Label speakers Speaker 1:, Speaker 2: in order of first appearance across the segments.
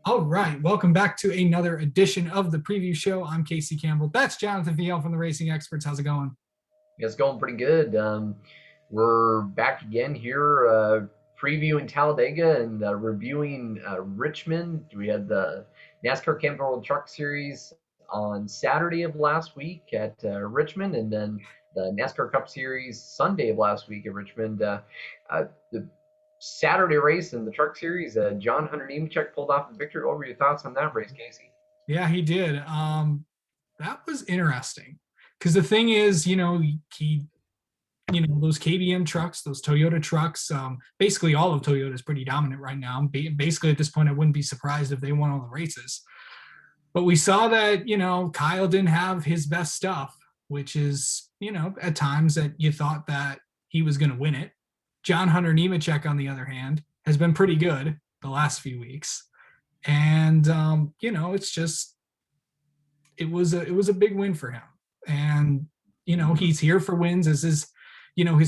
Speaker 1: All right, welcome back to another edition of the preview show. I'm Casey Campbell. That's Jonathan Viel from the Racing Experts. How's it going?
Speaker 2: It's going pretty good. We're back again here, previewing Talladega and reviewing Richmond. We had the NASCAR Camping World Truck Series on Saturday of last week at Richmond, and then the NASCAR Cup Series Sunday of last week at Richmond. The Saturday race in the Truck Series, John Hunter Nemechek pulled off the victory. What were your thoughts on that race, Casey?
Speaker 1: Yeah, he did. That was interesting because the thing is, those KBM trucks, those Toyota trucks, basically all of Toyota is pretty dominant right now. Basically, at this point, I wouldn't be surprised if they won all the races. But we saw that, Kyle didn't have his best stuff, which is, at times that you thought that he was going to win it. John Hunter Nemechek, on the other hand, has been pretty good the last few weeks. And, it's just, it was a big win for him. And, he's here for wins, as his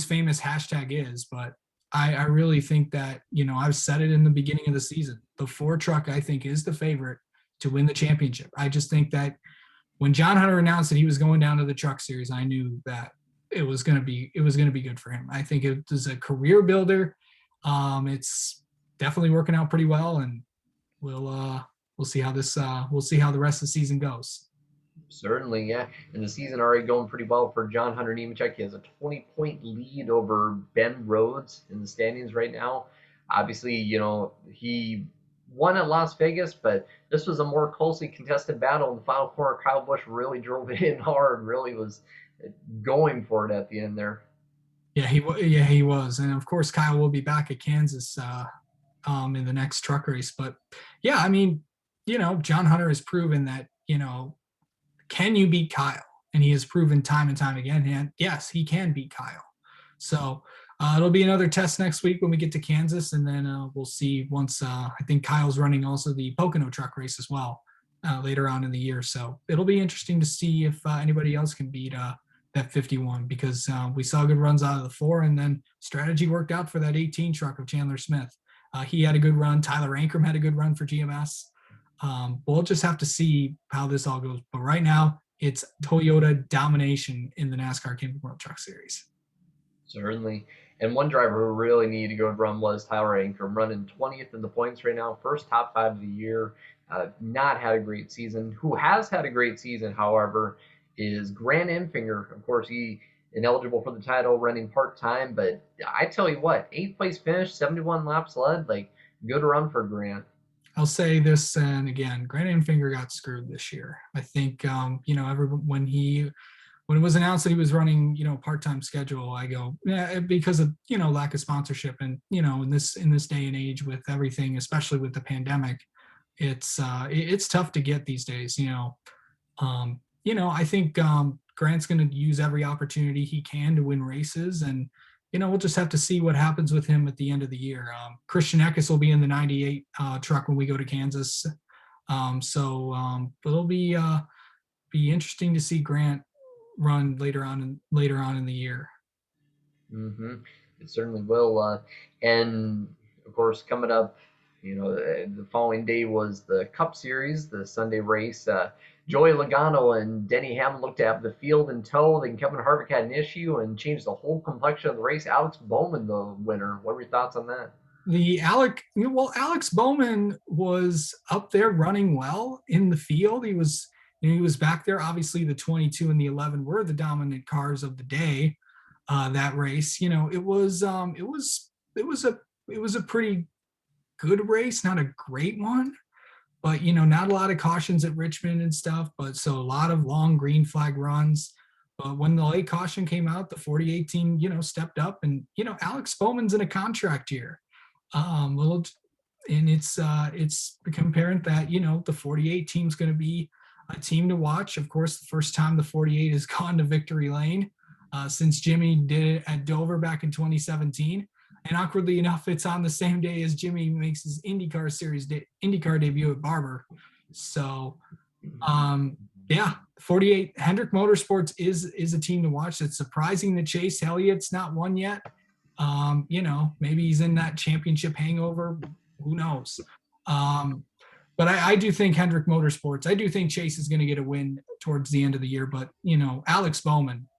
Speaker 1: famous hashtag is. But I really think that, I've said it in the beginning of the season. The Ford truck, I think, is the favorite to win the championship. I just think that when John Hunter announced that he was going down to the Truck Series, I knew that it was going to be good for him. I think it was a career builder. It's definitely working out pretty well, and we'll see how the rest of the season goes.
Speaker 2: Certainly, yeah. And the season already going pretty well for John Hunter Nemechek. He has a 20-point lead over Ben Rhodes in the standings right now. Obviously, he won at Las Vegas, but this was a more closely contested battle in the final corner. Kyle Busch really drove it in hard, really was going for it at the end there.
Speaker 1: Yeah, he was, and of course Kyle will be back at Kansas in the next truck race. But yeah, I mean, John Hunter has proven that can you beat Kyle, and he has proven time and time again, and yes, he can beat Kyle. So it'll be another test next week when we get to Kansas, and then we'll see once I think Kyle's running also the Pocono truck race as well later on in the year. So it'll be interesting to see if anybody else can beat that 51, because we saw good runs out of the 4, and then strategy worked out for that 18 truck of Chandler Smith. He had a good run. Tyler Ankrum had a good run for GMS. We'll just have to see how this all goes. But right now, it's Toyota domination in the NASCAR Camping World Truck Series.
Speaker 2: Certainly. And one driver who really needed to go and run was Tyler Ankrum, running 20th in the points right now, first top 5 of the year. Not had a great season. Who has had a great season, however, is Grant Enfinger. Of course, he ineligible for the title, running part-time. But I tell you what, 8th place finish, 71 laps led, good run for Grant.
Speaker 1: I'll say this, and again, Grant Enfinger got screwed this year. I think, when it was announced that he was running, part-time schedule, I go, yeah, because of, lack of sponsorship. And, in this day and age with everything, especially with the pandemic, it's tough to get these days, I think Grant's going to use every opportunity he can to win races, and we'll just have to see what happens with him at the end of the year. Christian Eckes will be in the 98 truck when we go to Kansas, so it'll be interesting to see Grant run later on in the year.
Speaker 2: Mm-hmm. It certainly will. And of course, coming up, the following day was the Cup Series, the Sunday race. Joey Logano and Denny Hamlin looked to have the field in tow. Then Kevin Harvick had an issue and changed the whole complexion of the race. Alex Bowman, the winner. What were your thoughts on that?
Speaker 1: Alex Bowman was up there running well in the field. He was back there. Obviously, the 22 and the 11 were the dominant cars of the day. That race, it was a pretty good race, not a great one, but not a lot of cautions at Richmond and stuff, but so a lot of long green flag runs. But when the late caution came out, the 48 team stepped up, and Alex Bowman's in a contract year. And it's become apparent that the 48 team's going to be a team to watch. Of course, the first time the 48 has gone to victory lane since Jimmy did it at Dover back in 2017. And awkwardly enough, it's on the same day as Jimmy makes his IndyCar debut at Barber. So, 48 Hendrick Motorsports is a team to watch. It's surprising that Chase Elliott's not won yet. Maybe he's in that championship hangover. Who knows? But I do think Hendrick Motorsports, I do think Chase is going to get a win towards the end of the year. But, Alex Bowman,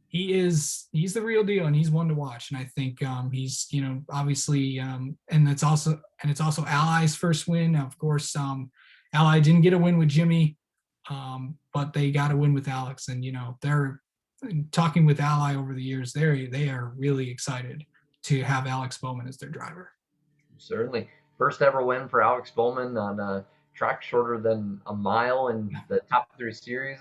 Speaker 1: he's the real deal, and he's one to watch. And I think he's, obviously, and it's also Ally's first win. Of course, Ally didn't get a win with Jimmy, but they got a win with Alex. And, they're talking with Ally over the years. They are really excited to have Alex Bowman as their driver.
Speaker 2: Certainly. First ever win for Alex Bowman on a track shorter than a mile in the top three series.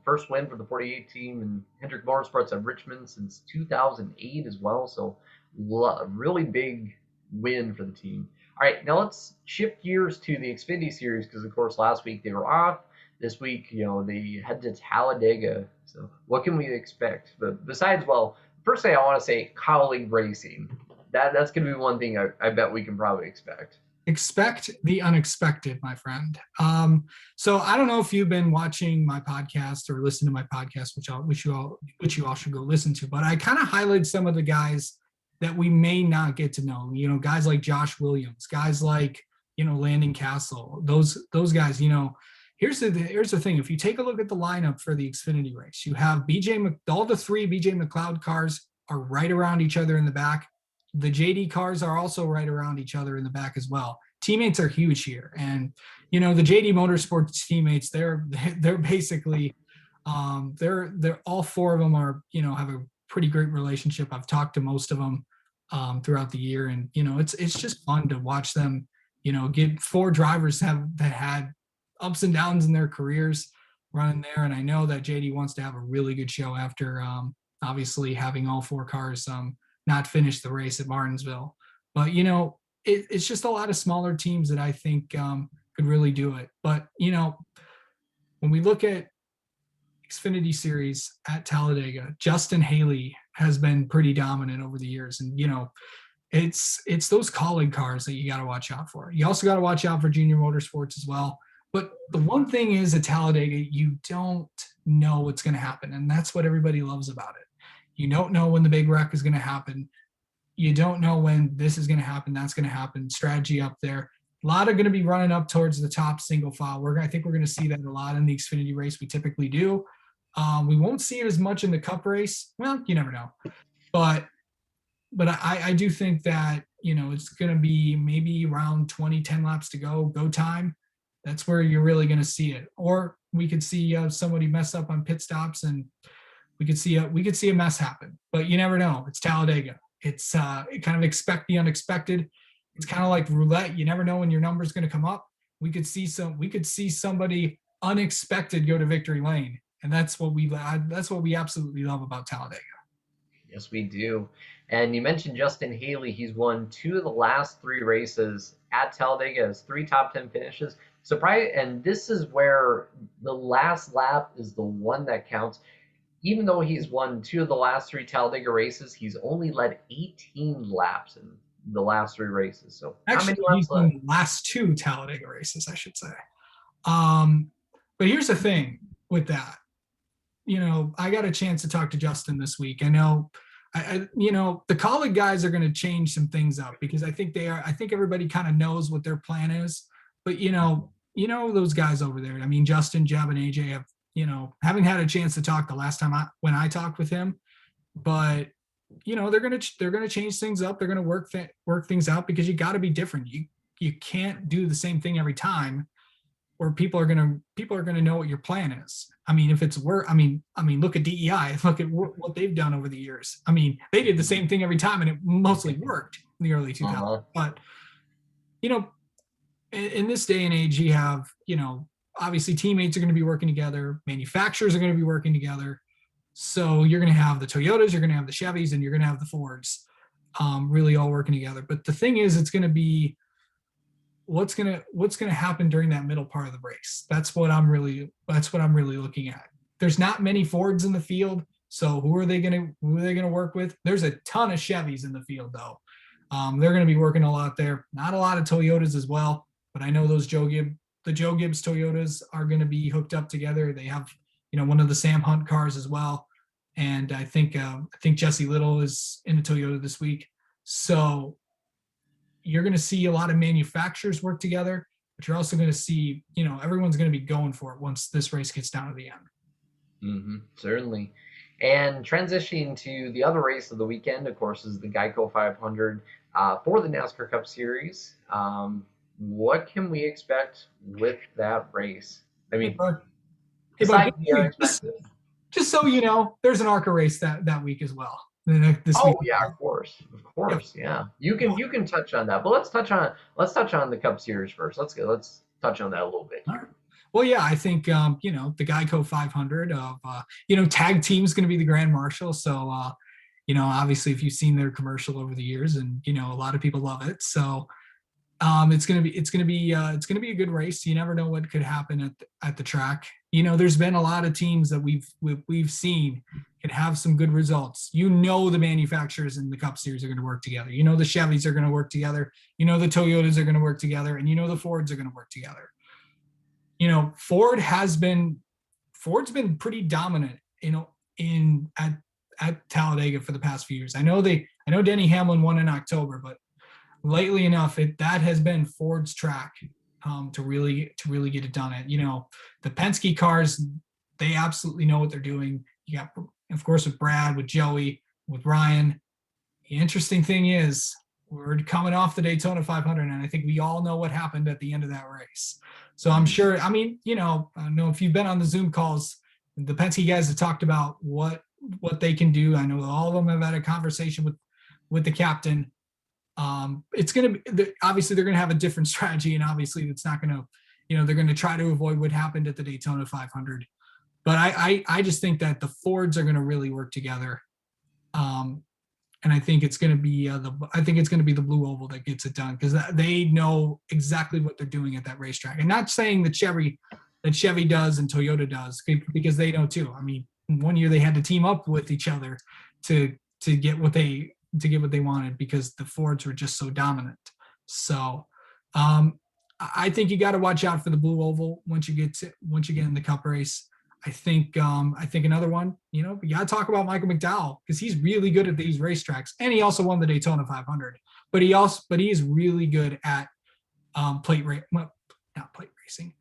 Speaker 2: First win for the 48 team in Hendrick Motorsports at Richmond since 2008 as well. So really big win for the team. All right, now let's shift gears to the Xfinity Series because, of course, last week they were off. This week, they head to Talladega. So what can we expect? But besides, well, first thing I want to say, colleague racing. That's going to be one thing I bet we can probably expect.
Speaker 1: Expect the unexpected, my friend. So I don't know if you've been watching my podcast or listening to my podcast, which you all should go listen to. But I kind of highlighted some of the guys that we may not get to know. Guys like Josh Williams, guys like Landon Castle. Those guys. Here's the thing. If you take a look at the lineup for the Xfinity race, you have all the three BJ McLeod cars are right around each other in the back. The JD cars are also right around each other in the back as well. Teammates are huge here. And, the JD Motorsports teammates, they're basically, they're all four of them are, have a pretty great relationship. I've talked to most of them throughout the year. And, it's just fun to watch them, get four drivers that had ups and downs in their careers running there. And I know that JD wants to have a really good show after obviously having all four cars not finish the race at Martinsville. But, it's just a lot of smaller teams that I think could really do it. But, when we look at Xfinity Series at Talladega, Justin Haley has been pretty dominant over the years. And, it's those colleague cars that you got to watch out for. You also got to watch out for Junior Motorsports as well. But the one thing is at Talladega, you don't know what's going to happen. And that's what everybody loves about it. You don't know when the big wreck is going to happen. You don't know when this is going to happen, that's going to happen. Strategy up there. A lot are going to be running up towards the top single file. I think we're going to see that a lot in the Xfinity race. We typically do. We won't see it as much in the Cup race. Well, you never know. But I do think that, it's going to be maybe around 10 laps to go time. That's where you're really going to see it. Or we could see somebody mess up on pit stops and we could see a mess happen, but you never know. It's Talladega. It's kind of expect the unexpected. It's kind of like roulette. You never know when your number is going to come up. We could see somebody unexpected go to victory lane, and that's what we absolutely love about Talladega.
Speaker 2: Yes, we do. And you mentioned Justin Haley. He's won 2 of the last 3 races at Talladega. Has 3 top 10 finishes. Surprise! And this is where the last lap is the one that counts. Even though he's won 2 of the last 3 Talladega races, he's only led 18 laps in the last 3 races. So
Speaker 1: actually,
Speaker 2: how many laps left?
Speaker 1: The last 2 Talladega races, I should say. But here's the thing with that. I got a chance to talk to Justin this week. I know, the colleague guys are going to change some things up because I think everybody kind of knows what their plan is. But those guys over there. I mean, Justin, Jeb, and AJ have. Haven't had a chance to talk the last time when I talked with him, but they're gonna change things up. They're gonna work things out because you got to be different. You can't do the same thing every time, or people are gonna know what your plan is. I mean, if it's work, I mean, look at DEI. Look at what they've done over the years. I mean, they did the same thing every time, and it mostly worked in the early 2000s. But in this day and age, you have obviously teammates are going to be working together, manufacturers are going to be working together. So you're going to have the Toyotas, you're going to have the Chevys, and you're going to have the Fords really all working together. But the thing is, it's going to be what's going to happen during that middle part of the race. That's what I'm really looking at. There's not many Fords in the field. So who are they going to work with? There's a ton of Chevys in the field though. They're going to be working a lot there. Not a lot of Toyotas as well, but I know the Joe Gibbs Toyotas are going to be hooked up together. They have, one of the Sam Hunt cars as well. And I think Jesse Little is in a Toyota this week. So you're going to see a lot of manufacturers work together. but you're also going to see, everyone's going to be going for it once this race gets down to the end.
Speaker 2: Certainly. And transitioning to the other race of the weekend, of course, is the Geico 500 for the NASCAR Cup Series. What can we expect with that race? I
Speaker 1: Hey,
Speaker 2: mean,
Speaker 1: bud. Hey, bud.
Speaker 2: besides the unexpected.
Speaker 1: Just so you know, there's an Arca race that week as well. This week.
Speaker 2: Oh yeah, of
Speaker 1: Yeah.
Speaker 2: course, yeah. You can touch on that, but let's touch on the Cup Series first. Let's touch on that a little bit
Speaker 1: All right.
Speaker 2: here.
Speaker 1: Well, yeah, I think the Geico 500 of tag team is going to be the Grand Marshal. So obviously, if you've seen their commercial over the years, and a lot of people love it. So it's gonna be a good race. You never know what could happen at the track. There's been a lot of teams that we've seen can have some good results. The manufacturers in the Cup Series are going to work together. The Chevys are going to work together. The Toyotas are going to work together, and the Fords are going to work together. Ford's been pretty dominant, at Talladega for the past few years. I know Denny Hamlin won in October, but lately enough, that has been Ford's track to really get it done. The Penske cars, they absolutely know what they're doing. You got, of course, with Brad, with Joey, with Ryan. The interesting thing is we're coming off the Daytona 500, and I think we all know what happened at the end of that race. So I'm sure, I don't know if you've been on the Zoom calls, the Penske guys have talked about what they can do. I know all of them have had a conversation with the captain. It's going to be, obviously they're going to have a different strategy, and obviously it's not going to, they're going to try to avoid what happened at the Daytona 500. But I just think that the Fords are going to really work together. And I think it's going to be the Blue Oval that gets it done, because they know exactly what they're doing at that racetrack. And not saying that Chevy does and Toyota does, because they know too. I mean, one year they had to team up with each other to get what they wanted, because the Fords were just so dominant. So I think you got to watch out for the Blue Oval once you get in the Cup race. I think another one, you got to talk about Michael McDowell, because he's really good at these racetracks, and he also won the Daytona 500. But he is really good at not plate racing,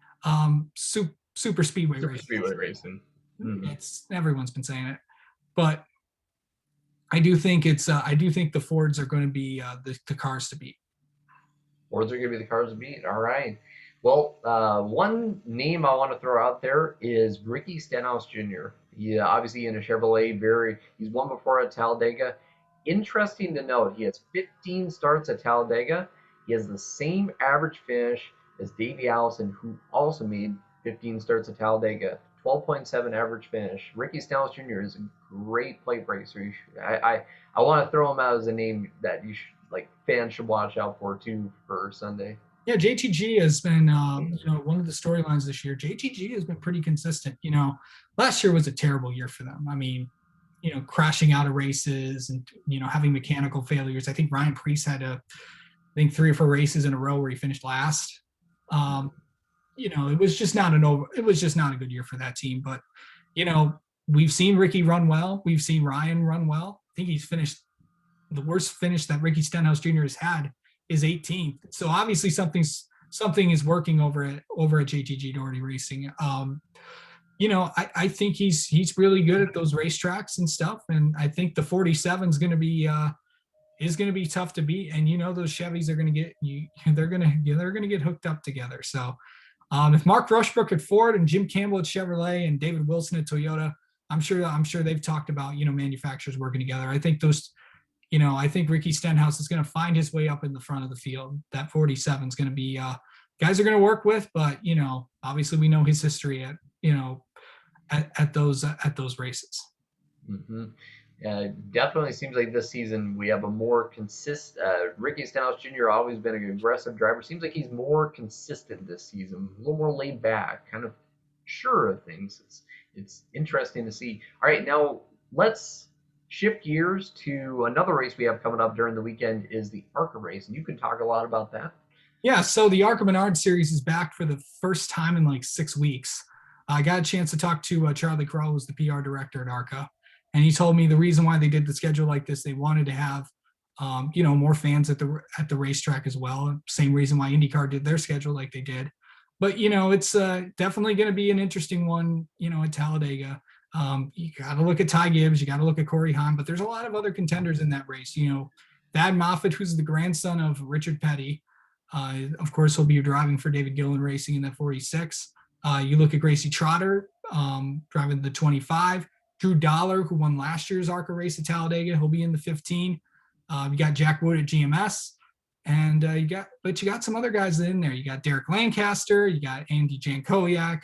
Speaker 1: super speedway racing.
Speaker 2: Speedway racing.
Speaker 1: It's everyone's been saying it, but I do think the Fords are going to be the cars to beat.
Speaker 2: Fords are going to be the cars to beat. All right. Well, one name I want to throw out there is Ricky Stenhouse Jr. He obviously in a Chevrolet, he's won before at Talladega. Interesting to note, he has 15 starts at Talladega. He has the same average finish as Davey Allison, who also made 15 starts at Talladega. 12.7 average finish. Ricky Stenhouse Jr. is a great plate racer. I want to throw him out as a name that fans should watch out for too for Sunday.
Speaker 1: Yeah, JTG has been one of the storylines this year. JTG has been pretty consistent. Last year was a terrible year for them. I mean, crashing out of races and having mechanical failures. I think Ryan Preece had 3 or 4 races in a row where he finished last. It was just not a good year for that team. But we've seen Ricky run well. We've seen Ryan run well. I think he's finished the worst finish that Ricky Stenhouse Jr. has had is 18th. So obviously something is working over at JTG Doherty Racing. I think he's really good at those racetracks and stuff. And I think the 47 is going to be tough to beat. And those Chevys are going to get they're going to get hooked up together. So if Mark Rushbrook at Ford and Jim Campbell at Chevrolet and David Wilson at Toyota, I'm sure they've talked about manufacturers working together. I think I think Ricky Stenhouse is going to find his way up in the front of the field. That 47 is going to be guys are going to work with, but obviously we know his history at those races.
Speaker 2: Definitely seems like this season we have a more consistent. Ricky Stenhouse Jr. always been an aggressive driver. Seems like he's more consistent this season, a little more laid back, kind of sure of things. It's interesting to see. All right, now let's shift gears to another race we have coming up during the weekend is the Arca Race, and you can talk a lot about that.
Speaker 1: Yeah, so the Arca Menard Series is back for the first time in 6 weeks. I got a chance to talk to Charlie Crow, who's the PR director at Arca, and he told me the reason why they did the schedule like this, they wanted to have more fans at the racetrack as well. Same reason why IndyCar did their schedule like they did. But it's definitely going to be an interesting one. At Talladega. You got to look at Ty Gibbs, you got to look at Corey Haim, but there's a lot of other contenders in that race. Thad Moffitt, who's the grandson of Richard Petty. Of course, he'll be driving for David Gillen Racing in that 46. You look at Gracie Trotter driving the 25. Drew Dollar, who won last year's ARCA race at Talladega, he'll be in the 15. You got Jack Wood at GMS, and you got some other guys in there. You got Derek Lancaster, you got Andy Jankowiak,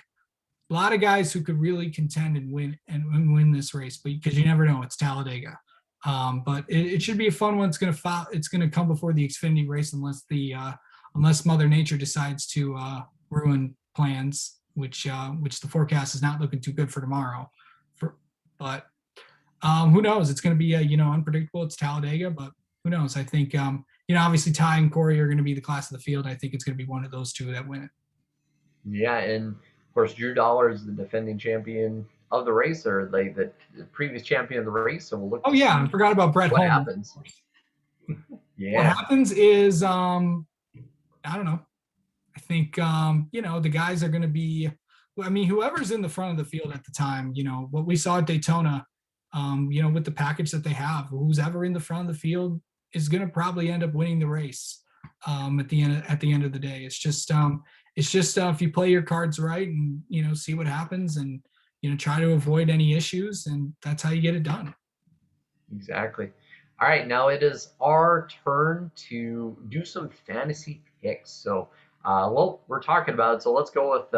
Speaker 1: a lot of guys who could really contend and win this race, but because you never know, it's Talladega. But it should be a fun one. It's going to come before the Xfinity race unless Mother Nature decides to ruin plans, which the forecast is not looking too good for tomorrow. But who knows? It's going to be unpredictable. It's Talladega, but who knows? I think obviously Ty and Corey are going to be the class of the field. I think it's going to be one of those two that win it.
Speaker 2: Yeah, and of course Drew Dollar is the defending champion of the race, or like the previous champion of the race. So we'll look.
Speaker 1: Oh yeah, I forgot about Brett
Speaker 2: what
Speaker 1: Holmes.
Speaker 2: happens. Yeah.
Speaker 1: What happens is I don't know. I think the guys are going to be. I mean, whoever's in the front of the field at the time, what we saw at Daytona, with the package that they have, who's ever in the front of the field is going to probably end up winning the race at the end of the day. It's just if you play your cards right and see what happens and try to avoid any issues, and that's how you get it done.
Speaker 2: Exactly. All right, now it is our turn to do some fantasy picks. So, we're talking about it, so let's go with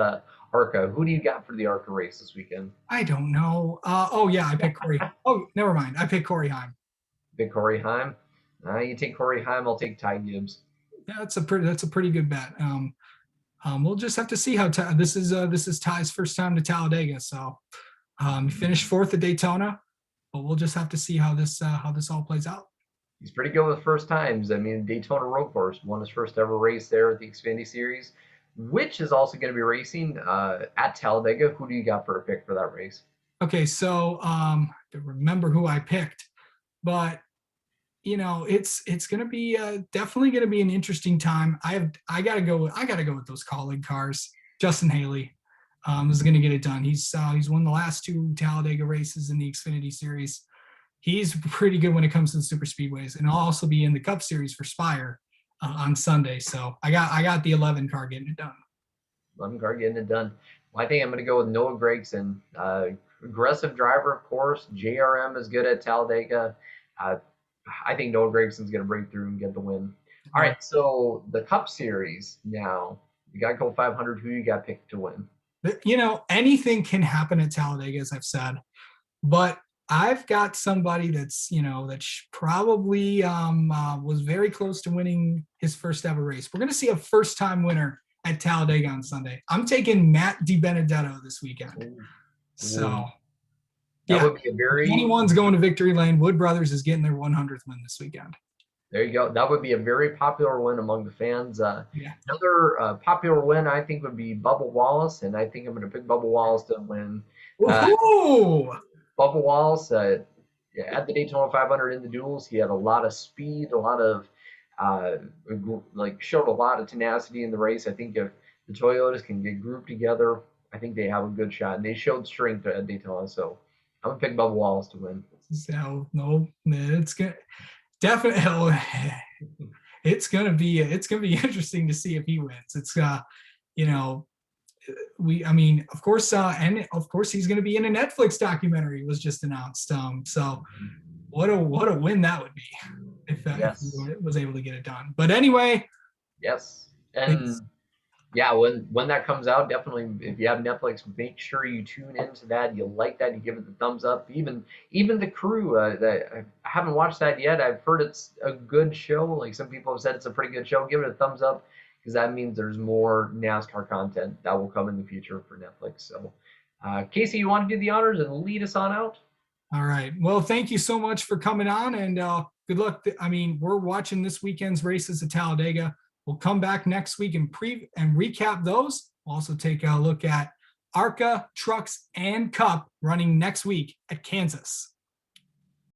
Speaker 2: ARCA. Who do you got for the ARCA race this weekend?
Speaker 1: I don't know. I picked Corey. Oh, never mind. I picked Corey Haim.
Speaker 2: Pick Corey Haim. You take Corey Haim. I'll take Ty Gibbs.
Speaker 1: Yeah, that's a pretty good bet. We'll just have to see how this is Ty's first time to Talladega. So he finished fourth at Daytona, but we'll just have to see how this all plays out.
Speaker 2: He's pretty good with first times. I mean, Daytona Road Course won his first ever race there at the Xfinity Series, which is also going to be racing at Talladega. Who do you got for a pick for that race?
Speaker 1: Okay, so I remember who I picked, but it's going to be definitely going to be an interesting time. I gotta go with those colleague cars. Justin Haley is going to get it done. He's won the last two Talladega races in the Xfinity Series. He's pretty good when it comes to the super speedways, and I'll also be in the Cup Series for Spire on Sunday. So I got the 11 car getting it done.
Speaker 2: 11 car getting it done. Well, I think I'm going to go with Noah Gragson. Aggressive driver, of course. JRM is good at Talladega. I think Noah Gragson's going to break through and get the win. All right, so the Cup Series now. You got to go 500. Who you got picked to win?
Speaker 1: Anything can happen at Talladega, as I've said. But I've got somebody that's probably was very close to winning his first ever race. We're going to see a first-time winner at Talladega on Sunday. I'm taking Matt DiBenedetto this weekend.
Speaker 2: Ooh.
Speaker 1: So,
Speaker 2: that would be a very.
Speaker 1: If anyone's going to victory lane, Wood Brothers is getting their 100th win this weekend.
Speaker 2: There you go. That would be a very popular win among the fans.
Speaker 1: Yeah.
Speaker 2: Another popular win, I think, would be Bubba Wallace, and I think I'm going to pick Bubba Wallace to win.
Speaker 1: Woohoo!
Speaker 2: Bubba Wallace at the Daytona 500 in the duels, he had a lot of speed, a lot of showed a lot of tenacity in the race. I think if the Toyotas can get grouped together, I think they have a good shot. And they showed strength at Daytona, so I'm gonna pick Bubba Wallace to win.
Speaker 1: No, it's gonna definitely. It's gonna be interesting to see if he wins. It's of course, and of course he's going to be in a Netflix documentary was just announced. So what a win that would be if he was able to get it done. But anyway,
Speaker 2: yes, and yeah, when that comes out, definitely if you have Netflix, make sure you tune into that. You like that, you give it the thumbs up. Even the crew, I haven't watched that yet. I've heard it's a good show. Like some people have said, it's a pretty good show. Give it a thumbs up, because that means there's more NASCAR content that will come in the future for Netflix. So, Casey, you want to do the honors and lead us on out?
Speaker 1: All right. Well, thank you so much for coming on, and good luck. We're watching this weekend's races at Talladega. We'll come back next week and recap those. We'll also take a look at ARCA, Trucks, and Cup running next week at Kansas.